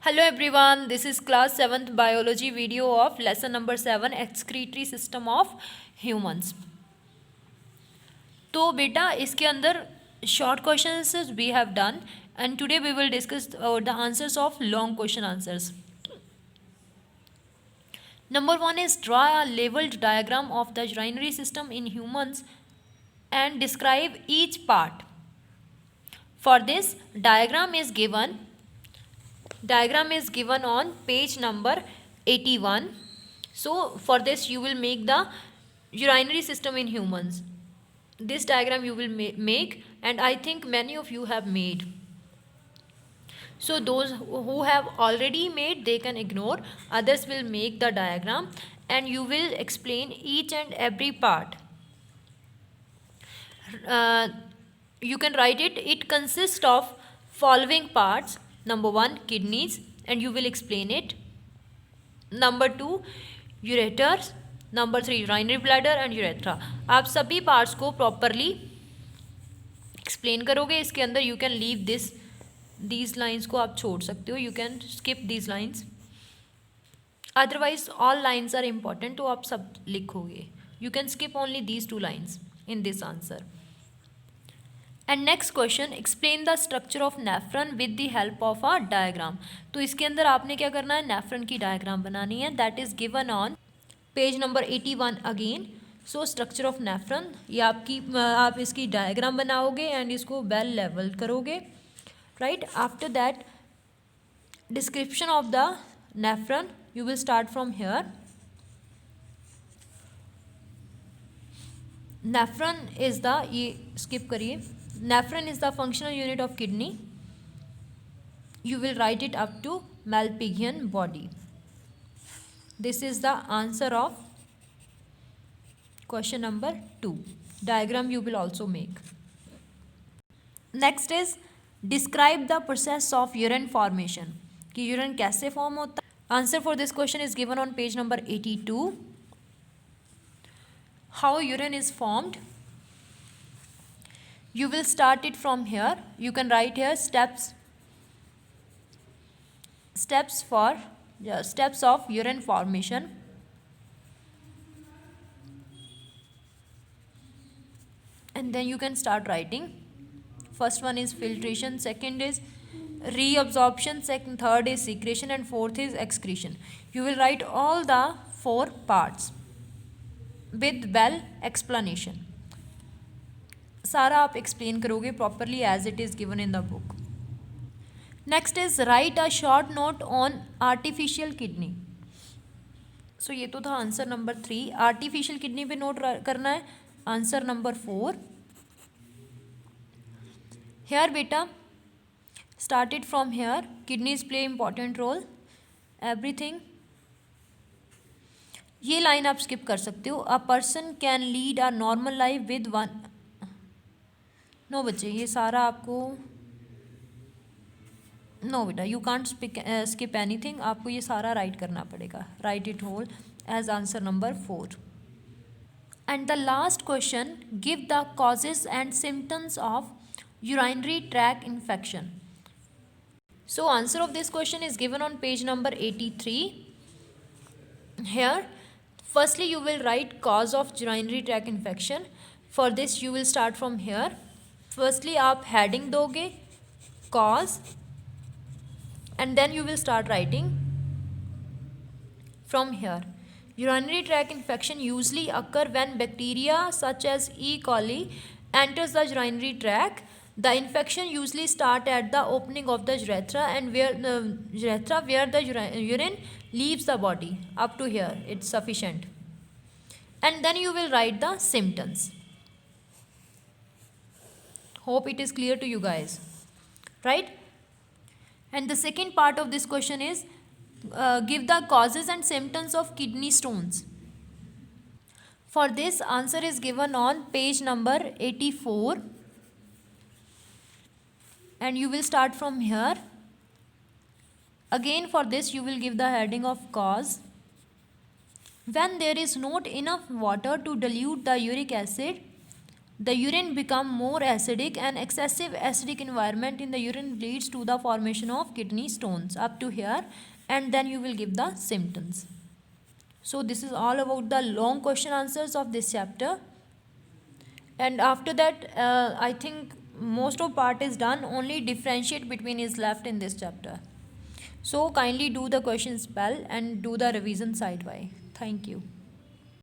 Hello everyone, this is class 7th biology video of lesson number 7 excretory system of humans. तो बेटा इसके अंदर short questions we have done and today we will discuss the answers of long question answers. Number 1 is draw a labeled diagram of the urinary system in humans and describe each part. For this diagram is given on page number 81. So for this you will make the urinary system in humans. This diagram you will make, and I think many of you have made. So those who have already made, they can ignore. Others will make the diagram and you will explain each and every part. You can write it. It consists of following parts. Number 1, kidneys, and you will explain it. Number 2, ureters. Number 3, urinary bladder and urethra. आप सभी parts को properly explain करोगे. इसके अंदर you can leave these lines को आप छोड़ सकते हो. You can skip these lines. Otherwise all lines are important, तो आप सब लिखोगे. You can skip only these 2 lines in this answer. And next question, explain the structure of nephron with the help of a diagram. तो इसके अंदर आपने क्या करना है, नेफ्रन की डायग्राम बनानी है. That is given on page number 81 again. So structure of nephron, ये आप इसकी डायग्राम बनाओगे एंड इसको वेल लेवल करोगे. Right after that description of the nephron you will start from here. Nephron is the, ये स्किप करिए. Nephron is the functional unit of kidney. You will write it up to Malpighian body. This is the answer of question number 2. Diagram you will also make. Next is describe the process of urine formation. कि urine कैसे form होता है. Answer for this question is given on page number 82. How urine is formed. You will start it from here. You can write here steps of urine formation. And then you can start writing. First one is filtration, second is reabsorption, third is secretion, and fourth is excretion. You will write all the 4 parts with well explanation. सारा आप explain करोगे properly as it is given in the book. Next is write a short note on artificial kidney. So ये तो था answer number 3. Artificial kidney पे note करना है. Answer number 4. Here बेटा started from here. Kidneys play important role. Everything. ये line आप skip कर सकते हो. A person can lead a normal life with one. No बच्चे, ये सारा आपको नो बेटा, यू कांट स्किप एनीथिंग. आपको ये सारा राइट करना पड़ेगा. Write it whole as answer number 4. And the last question, give the causes and symptoms of urinary tract infection. So answer of this question is given on page number 83. Here firstly you will write cause of urinary tract infection. For this you will start from here. Firstly आप heading दोगे cause and then you will start writing from here. Urinary tract infection usually occur when bacteria such as E. coli enters the urinary tract. The infection usually start at the opening of the urethra and where the urine leaves the body. Up to here it's sufficient. And then you will write the symptoms. Hope it is clear to you guys, right? And the second part of this question is give the causes and symptoms of kidney stones. For this answer is given on page number 84 and you will start from here. Again for this you will give the heading of cause. When there is not enough water to dilute the uric acid, The urine become more acidic, and excessive acidic environment in the urine leads to the formation of kidney stones. Up to here, and then you will give the symptoms. So this is all about the long question answers of this chapter. And after that, I think most of part is done. Only differentiate between is left in this chapter. So kindly do the questions well and do the revision side by. Thank you.